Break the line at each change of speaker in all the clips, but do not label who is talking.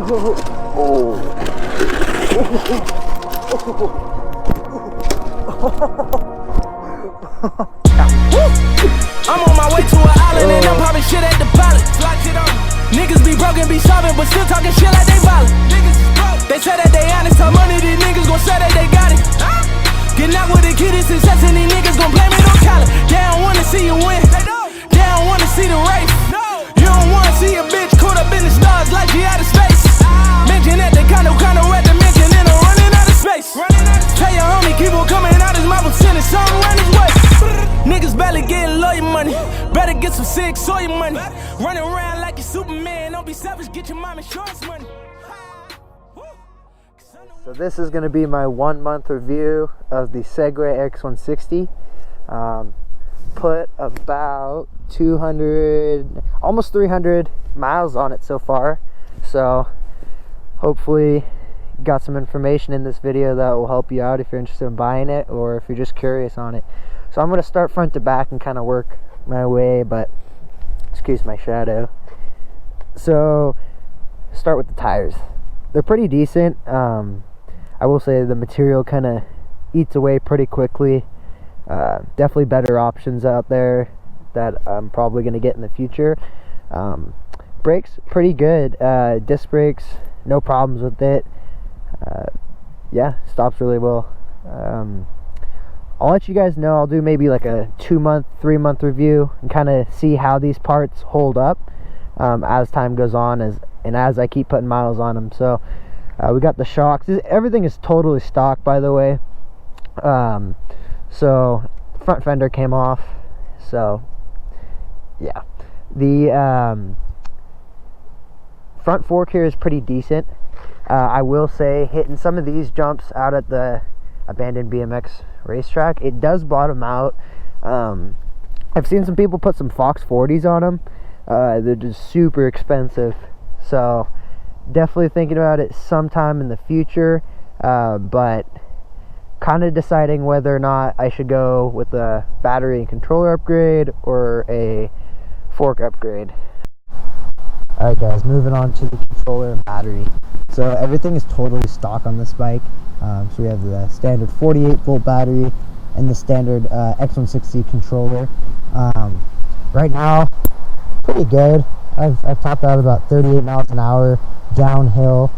I'm on my way to an island and I'm popping shit at the pilot. Niggas be broken, be solving, but still talking shit like they violent. They say that they honest, how money these niggas gon' say that they got it. Getting out with the kid is success and these niggas gon' blame it on college. They don't wanna see you win, they don't wanna see the race. You don't wanna see a bitch caught up in the stars like she out of space. Mention that they kinda at the mention and I'm running out of space. Tell your homie keep on coming out his mouth and sending something around his way. Niggas barely getting lawyer money, better get some sick soy money. Running around like you Superman, don't be selfish, get your mom insurance money.
So this is going to be my 1 month review of the Segway X160. Put about 200, almost 300 miles on it so far. So hopefully got some information in this video that will help you out if you're interested in buying it or if you're just curious on it. So I'm going to start front to back and kind of work my way, but excuse my shadow. So start with the tires. They're pretty decent. I will say the material kind of eats away pretty quickly. Definitely better options out there that I'm probably going to get in the future. Brakes, pretty good. Disc brakes, no problems with it. Yeah, stops really well. I'll let you guys know. I'll do maybe like a 2-month, 3-month review and kind of see how these parts hold up as time goes on, and as I keep putting miles on them. So we got the shocks. Everything is totally stock, by the way. So front fender came off. So yeah, the front fork here is pretty decent. I will say, hitting some of these jumps out at the abandoned BMX racetrack, it does bottom out. I've seen some people put some Fox 40s on them. They're just super expensive, so definitely thinking about it sometime in the future, but kind of deciding whether or not I should go with a battery and controller upgrade or a fork upgrade. Alright guys, moving on to the controller and battery. So everything is totally stock on this bike. So we have the standard 48 volt battery and the standard X160 controller. Right now, pretty good. I've topped out about 38 miles an hour downhill.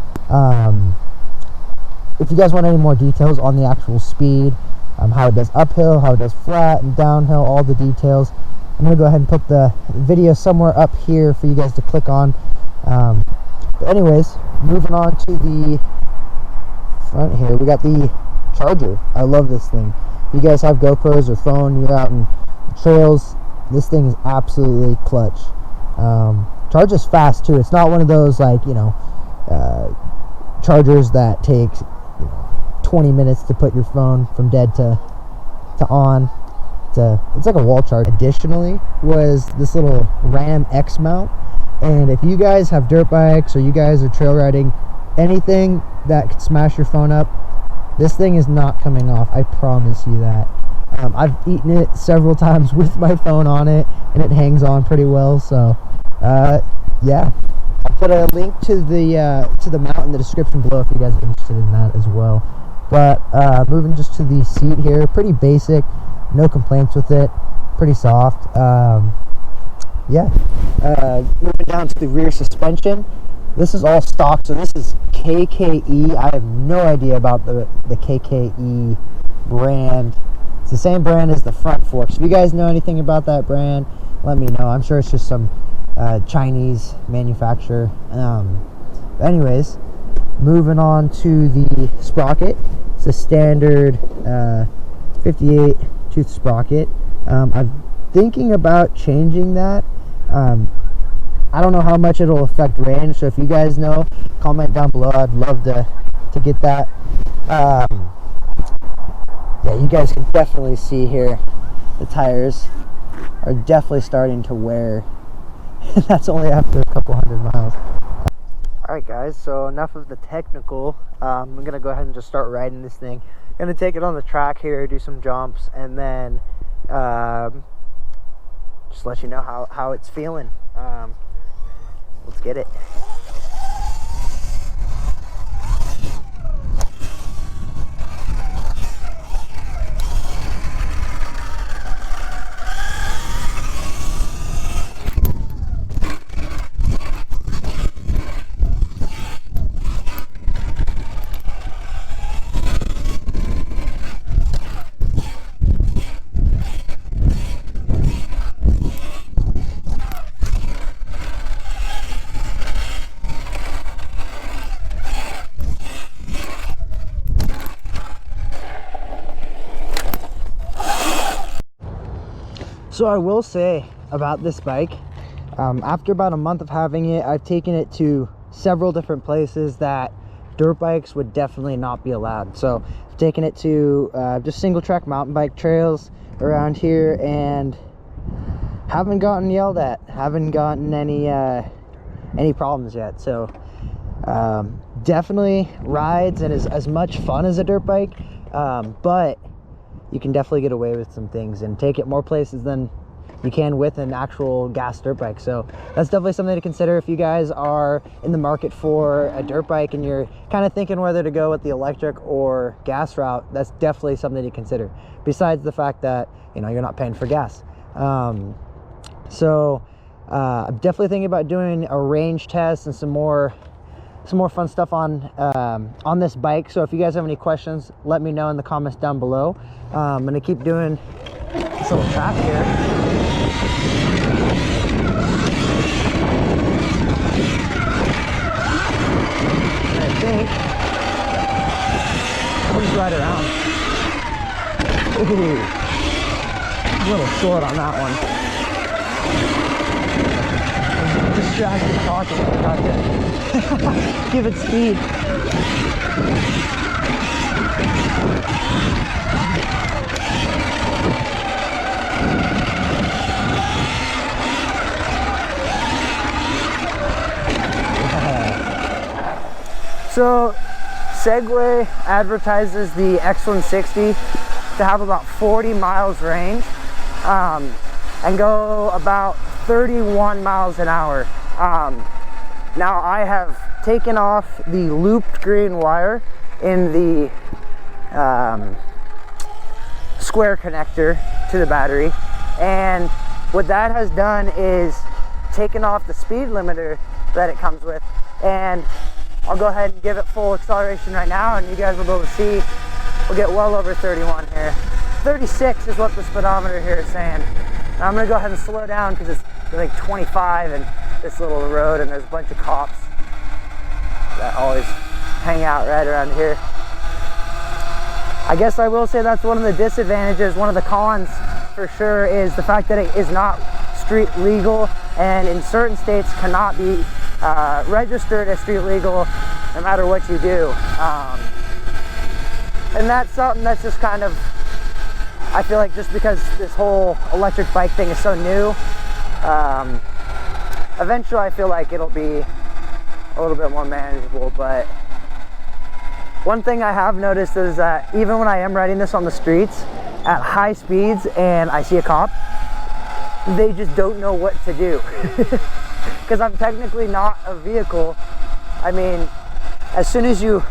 If you guys want any more details on the actual speed, how it does uphill, how it does flat and downhill, all the details, I'm going to go ahead and put the video somewhere up here for you guys to click on. But anyways, moving on to the front here, we got the charger. I love this thing. If you guys have GoPros or phone, you're out in trails, this thing is absolutely clutch. Charges fast too. It's not one of those, like, you know, chargers that take 20 minutes to put your phone from dead to on. It's like a wall charge. Additionally was this little Ram X mount, and if you guys have dirt bikes or you guys are trail riding, anything that could smash your phone up, this thing is not coming off. I promise you that. I've eaten it several times with my phone on it, and it hangs on pretty well. So yeah, I'll put a link to the mount in the description below if you guys are interested in that as well. But moving just to the seat here, pretty basic, no complaints with it, pretty soft. Yeah, moving down to the rear suspension, this is all stock, so this is KKE. I have no idea about the KKE brand. It's the same brand as the front forks. If you guys know anything about that brand, let me know. I'm sure it's just some Chinese manufacturer. Anyways, moving on to the sprocket. It's a standard 58 tooth sprocket. I'm thinking about changing that. I don't know how much it'll affect range, so if you guys know, comment down below. I'd love to get that. Yeah, you guys can definitely see here the tires are definitely starting to wear. That's only after a couple hundred miles. Alright guys, so enough of the technical. I'm gonna go ahead and just start riding this thing. Gonna take it on the track here, do some jumps, and then just let you know how it's feeling. Let's get it. So I will say about this bike, after about a month of having it, I've taken it to several different places that dirt bikes would definitely not be allowed. So I've taken it to just single track mountain bike trails around here and haven't gotten yelled at, haven't gotten any problems yet. So definitely rides and is as much fun as a dirt bike, but you can definitely get away with some things and take it more places than you can with an actual gas dirt bike. So that's definitely something to consider if you guys are in the market for a dirt bike and you're kind of thinking whether to go with the electric or gas route. That's definitely something to consider, besides the fact that, you know, you're not paying for gas. So I'm definitely thinking about doing a range test and some more fun stuff on this bike. So if you guys have any questions, let me know in the comments down below. I'm gonna keep doing this little track here. I think I'll just ride around. Ooh, a little short on that one. Distracted talking. Got to give it speed. So Segway advertises the X160 to have about 40 miles range and go about 31 miles an hour. Now I have taken off the looped green wire in the square connector to the battery, and what that has done is taken off the speed limiter that it comes with, and I'll go ahead and give it full acceleration right now and you guys will be able to see we'll get well over 31 here. 36 is what the speedometer here is saying. Now I'm gonna go ahead and slow down because it's like 25 in this little road and there's a bunch of cops that always hang out right around here. I guess I will say that's one of the disadvantages. One of the cons for sure is the fact that it is not street legal and in certain states cannot be registered as street legal no matter what you do. And that's something that's just kind of, I feel like just because this whole electric bike thing is so new, eventually I feel like it'll be a little bit more manageable. But one thing I have noticed is that even when I am riding this on the streets at high speeds and I see a cop, they just don't know what to do. Because I'm technically not a vehicle. I mean, as soon as you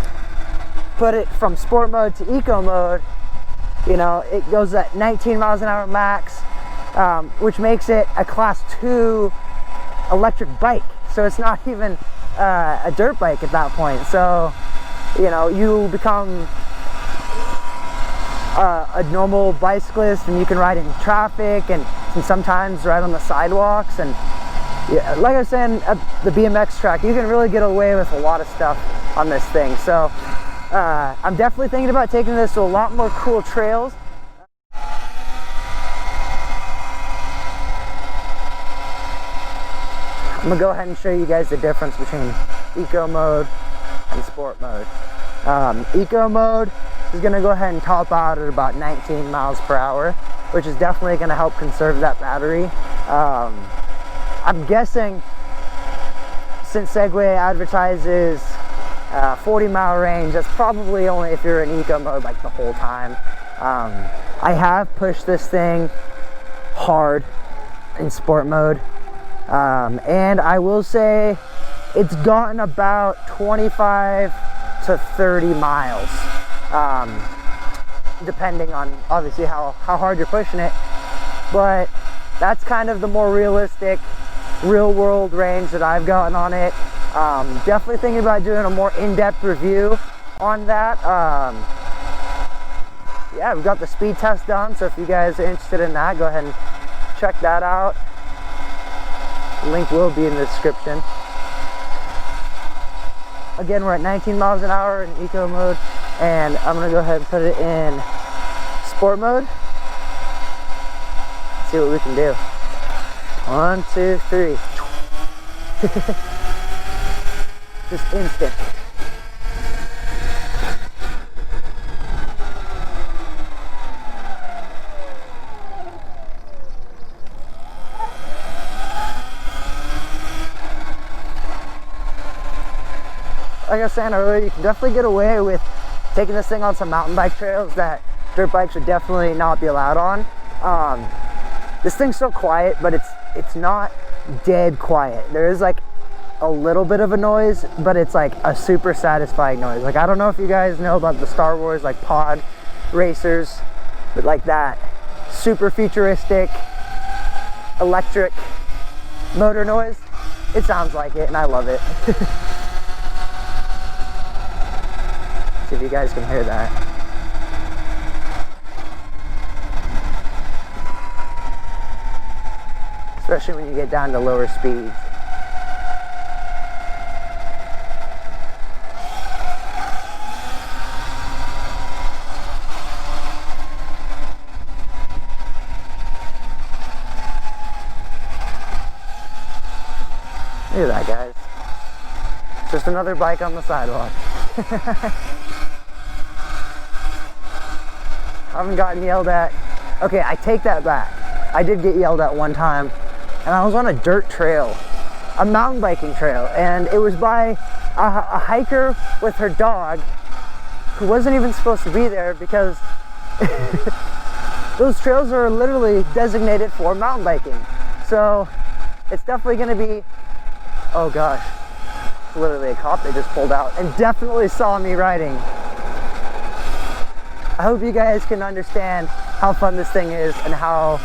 put it from sport mode to eco mode, you know, it goes at 19 miles an hour max, which makes it a class 2 electric bike. So it's not even a dirt bike at that point. So, you know, you become a normal bicyclist and you can ride in traffic and sometimes ride on the sidewalks. And yeah, like I was saying at the BMX track, you can really get away with a lot of stuff on this thing. So I'm definitely thinking about taking this to a lot more cool trails. I'm gonna go ahead and show you guys the difference between eco mode and sport mode. Eco mode is gonna go ahead and top out at about 19 miles per hour, which is definitely gonna help conserve that battery. I'm guessing since Segway advertises 40-mile range, that's probably only if you're in eco mode like the whole time. I have pushed this thing hard in sport mode, and I will say it's gotten about 25 to 30 miles, depending on obviously how hard you're pushing it. But that's kind of the more realistic, real world range that I've gotten on it. Definitely thinking about doing a more in-depth review on that. Yeah, we've got the speed test done, so if you guys are interested in that, go ahead and check that out. The link will be in the description. Again, we're at 19 miles an hour in eco mode, and I'm gonna go ahead and put it in sport mode. see what we can do. 1, 2, 3. Just instant. Like I was saying earlier, you can definitely get away with taking this thing on some mountain bike trails that dirt bikes would definitely not be allowed on. This thing's so quiet, but it's not dead quiet. There is like a little bit of a noise, but it's like a super satisfying noise. Like, I don't know if you guys know about the Star Wars like pod racers, but like that super futuristic electric motor noise, it sounds like it, and I love it. See if you guys can hear that. Especially when you get down to lower speeds. Look at that, guys. Just another bike on the sidewalk. I haven't gotten yelled at. Okay, I take that back. I did get yelled at one time, and I was on a dirt trail, a mountain biking trail, and it was by a hiker with her dog who wasn't even supposed to be there because those trails are literally designated for mountain biking. So it's definitely going to be, oh gosh, literally a cop they just pulled out and definitely saw me riding. I hope you guys can understand how fun this thing is and how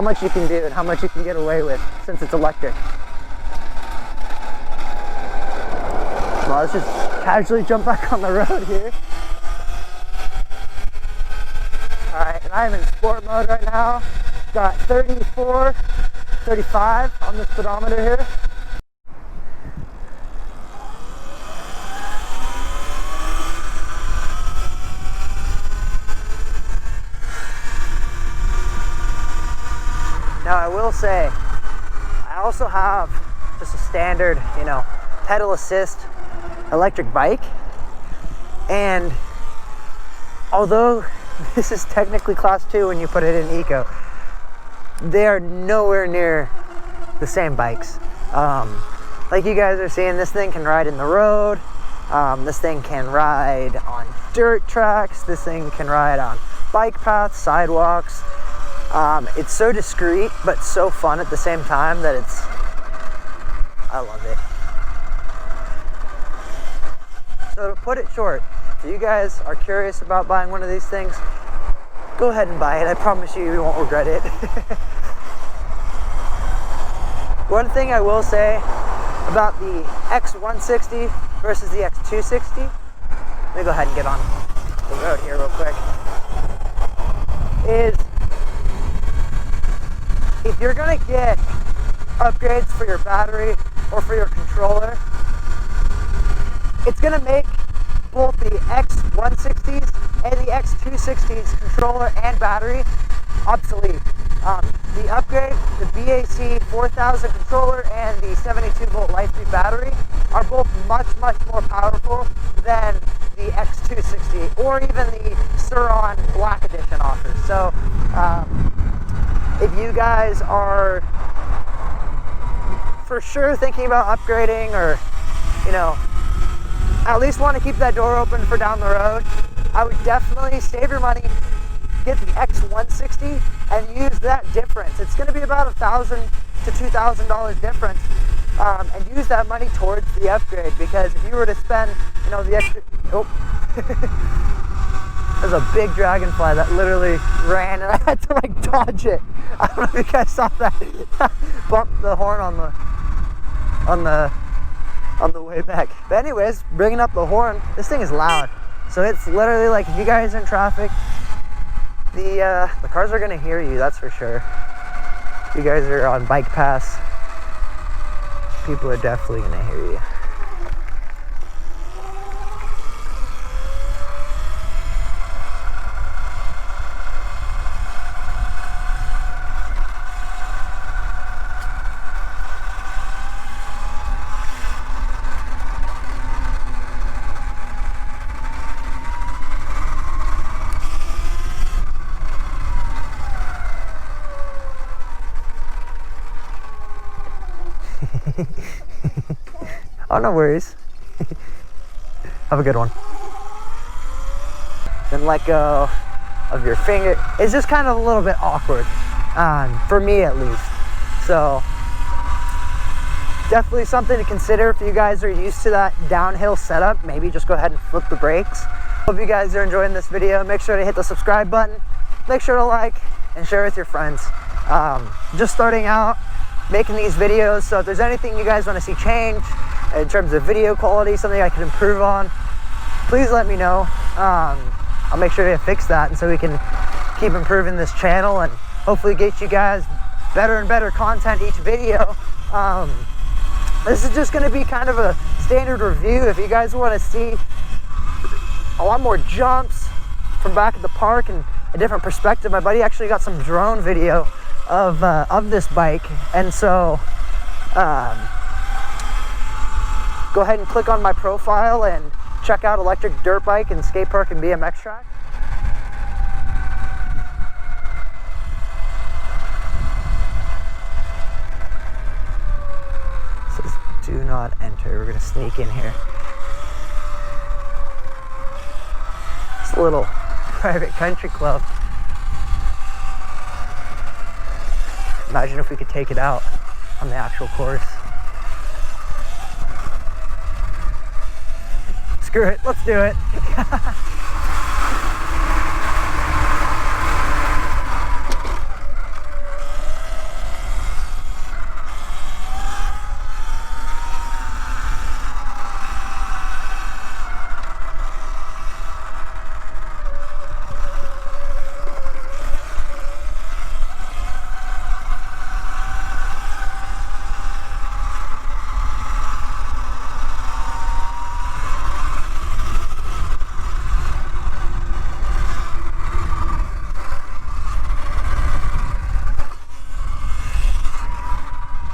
much you can do and how much you can get away with since it's electric. Well, let's just casually jump back on the road here. Alright, and I'm in sport mode right now. Got 34, 35 on the speedometer here. Now I will say, I also have just a standard, you know, pedal assist electric bike, and although this is technically class 2 when you put it in eco, they are nowhere near the same bikes. Like you guys are seeing, this thing can ride in the road, this thing can ride on dirt tracks, this thing can ride on bike paths, sidewalks. It's so discreet but so fun at the same time that I love it. So to put it short, if you guys are curious about buying one of these things, go ahead and buy it. I promise you, you won't regret it. One thing I will say about the X160 versus the X260, let me go ahead and get on the road here real quick, is if you're gonna get upgrades for your battery or for your controller, it's gonna make both the X160s and the X260s controller and battery obsolete. The upgrade, the BAC 4000 controller and the 72 volt Lightspeed battery are both much more powerful than the X260 or even the Sur-Ron Black Edition offers. So if you guys are for sure thinking about upgrading, or you know, at least want to keep that door open for down the road, I would definitely save your money, get the X160 and use that difference. It's going to be about $1,000 to $2,000 difference, and use that money towards the upgrade, because if you were to spend, you know, the extra, there's a big dragonfly that literally ran and I had to like dodge it. I don't know if you guys saw that. Bumped the horn on the way back. But anyways, bringing up the horn, this thing is loud. So it's literally like, if you guys are in traffic, the cars are gonna hear you, that's for sure. If you guys are on bike paths, people are definitely gonna hear you. Oh, no worries. Have a good one. Then let go of your finger. It's just kind of a little bit awkward, for me at least. So definitely something to consider if you guys are used to that downhill setup. Maybe just go ahead and flip the brakes. Hope you guys are enjoying this video. Make sure to hit the subscribe button. Make sure to like and share with your friends. Just starting out making these videos, so if there's anything you guys want to see change in terms of video quality, something I could improve on, please let me know. I'll make sure to fix that, and so we can keep improving this channel and hopefully get you guys better and better content each video. This is just going to be kind of a standard review. If you guys want to see a lot more jumps from back at the park and a different perspective, my buddy actually got some drone video of this bike, and so go ahead and click on my profile and check out electric dirt bike and skate park and BMX track. It says do not enter. We're gonna sneak in here. It's a little private country club. Imagine if we could take it out on the actual course. Screw it, let's do it.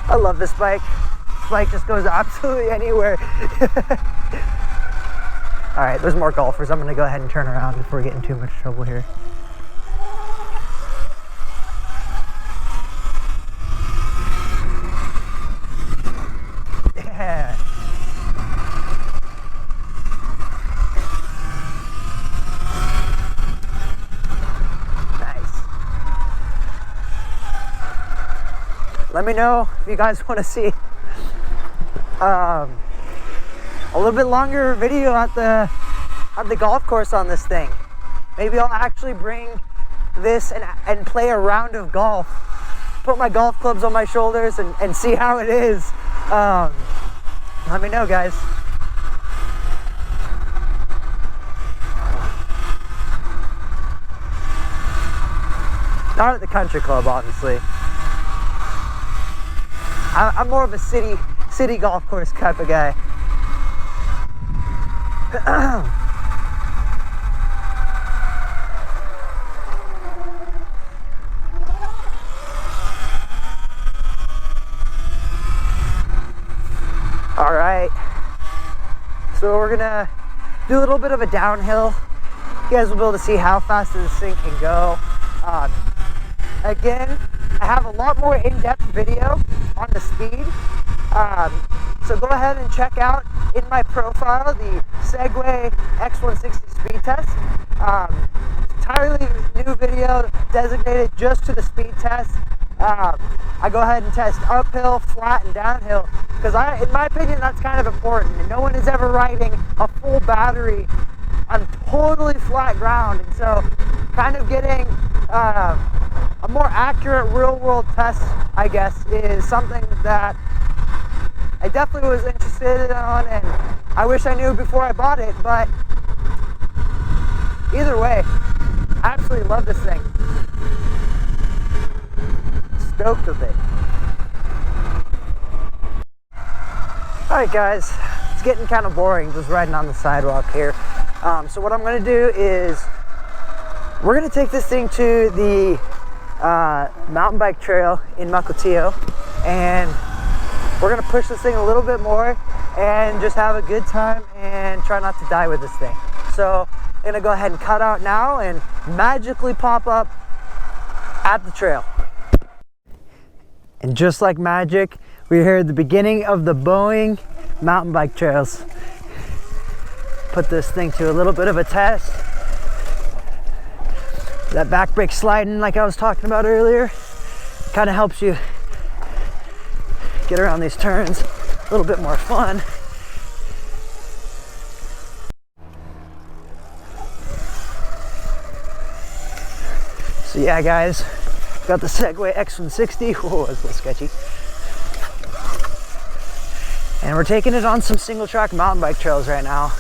I love this bike. This bike just goes absolutely anywhere. All right, there's more golfers. I'm gonna go ahead and turn around before we get in too much trouble here. Yeah. Let me know if you guys want to see a little bit longer video at the golf course on this thing. Maybe I'll actually bring this and play a round of golf. Put my golf clubs on my shoulders and see how it is. Let me know, guys. Not at the country club, obviously. I'm more of a city golf course type of guy. All right, so we're gonna do a little bit of a downhill. You guys will be able to see how fast this thing can go. Again, I have a lot more in-depth video on the speed, so go ahead and check out in my profile the Segway X160 speed test. Entirely new video designated just to the speed test. I go ahead and test uphill, flat, and downhill because in my opinion, that's kind of important. And no one is ever riding a full battery on totally flat ground, and so kind of getting a more accurate real-world test, I guess, is something that I definitely was interested on, and I wish I knew before I bought it, but either way, I absolutely love this thing. Stoked with it. Alright guys, it's getting kind of boring just riding on the sidewalk here. So what I'm going to do is we're going to take this thing to the mountain bike trail in Mukilteo, and we're going to push this thing a little bit more and just have a good time and try not to die with this thing. So I'm going to go ahead and cut out now and magically pop up at the trail. And just like magic, We're here at the beginning of the Boeing mountain bike trails. Put this thing to a little bit of a test. That back brake sliding like I was talking about earlier kind of helps you get around these turns a little bit more fun. So yeah guys, got the Segway X160. Whoa, that's a little sketchy. And we're taking it on some single track mountain bike trails right now.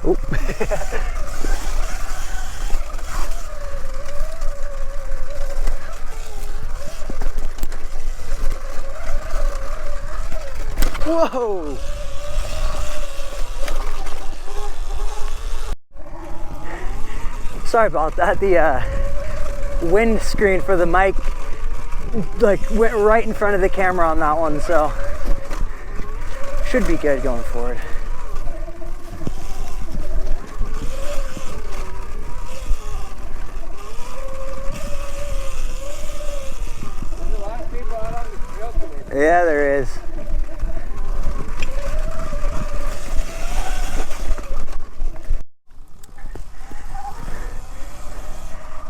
Oh. Whoa. Sorry about that. The wind screen for the mic like went right in front of the camera on that one, so should be good going forward.
There's a lot of people out on the trail today.
Yeah, there is.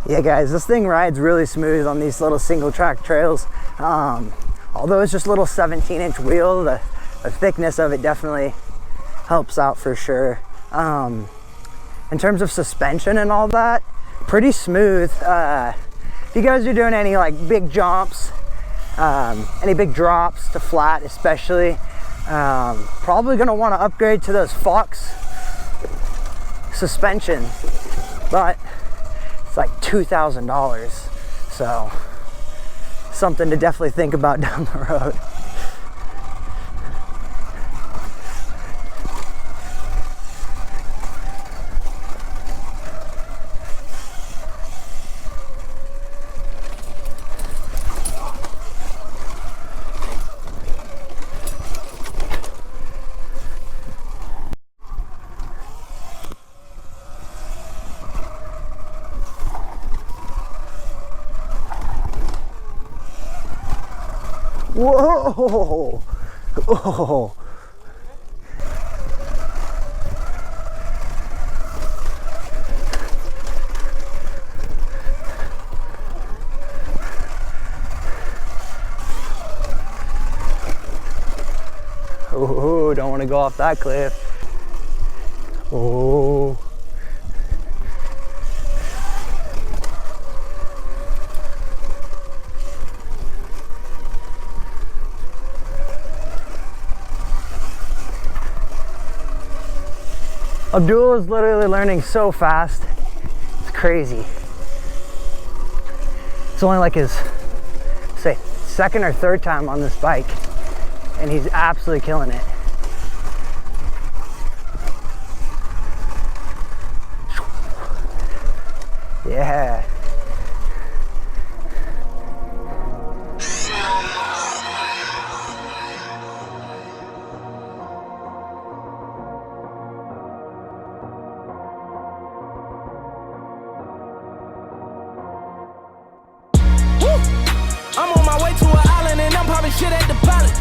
Yeah guys, this thing rides really smooth on these little single track trails. Although it's just a little 17-inch wheel, the thickness of it definitely helps out for sure. In terms of suspension and all that, pretty smooth. If you guys are doing any like big jumps, any big drops to flat especially, probably gonna wanna upgrade to those Fox suspension, but like $2,000, so something to definitely think about down the road. Whoa! Oh. Oh, don't want to go off that cliff. Oh. Abdul is literally learning so fast. It's crazy. It's only like his, say, second or third time on this bike, and he's absolutely killing it. Yeah.
I'm on my way to an island and I'm popping shit at the pilot.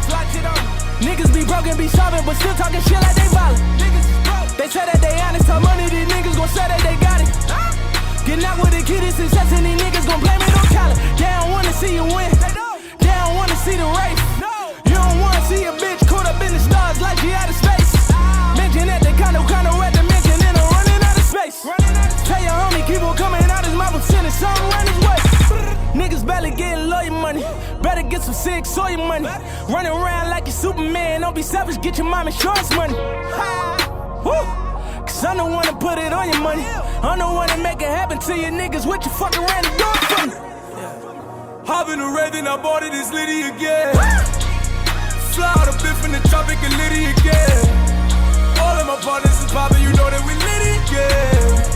Niggas be broken, be solving, but still talking shit like they violent. They say that they honest, how money these niggas gon' say that they got it. Getting out with the kid is success and these niggas gon' blame it on college. They don't wanna see you win, they don't wanna see the race. You don't wanna see a bitch caught up in the stars like she out of space. Mention that they kinda at the mention and I'm running out of space. Tell your homie keep on coming out his mouth and sending something around his way. Niggas barely getting lawyer money. Better get some sick soy money. Running around like you Superman. Don't be selfish, get your mom insurance money. Woo! Cause I'm the one to put it on your money. I'm the one to make it happen to you niggas. What you fucking ran the door for me?
Hop in the red, then I bought it, it's Liddy again. Fly out a bit from the tropic and Liddy again. All of my partners is poppin', you know that we Liddy again.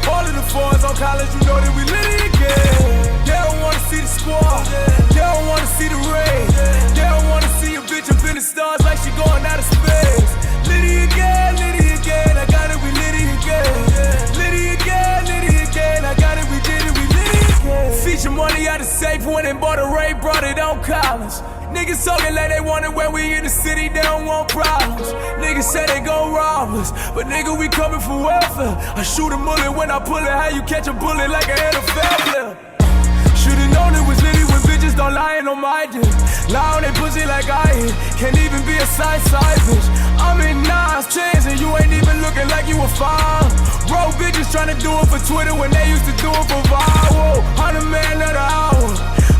All of the fours on college, you know that we Liddy again. They don't wanna see the squad, they don't wanna see the rain. They don't wanna see a bitch up in the stars like she going out of space. Liddy again, I got it, we Liddy again. Liddy again, I got it, we did it, we Liddy again. Feature money safe, went and bought a Ray, brought it on collars. Niggas talking like they want it when we in the city, they don't want problems. Niggas say they gon' rob us, but nigga, we coming for welfare. I shoot a bullet when I pull it, how you catch a bullet like an NFL player? Should've known it was litty when bitches don't lying on my dick. Lie on they pussy like I hit, can't even be a side bitch. I'm in 9s, 10s, and you ain't even looking like you a 5. Bro, bitches tryna do it for Twitter when they used to do it for viral. 100 man of the hour,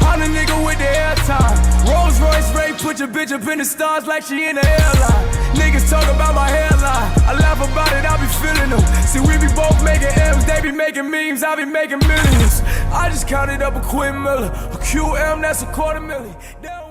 I'm the nigga with the airtime. Rolls Royce Ray, put your bitch up in the stars like she in the airline. Niggas talk about my hairline, I laugh about it, I be feeling them. See, we be both making M's, they be making memes, I be making millions. I just counted up a $250,000, a QM, that's a $250,000.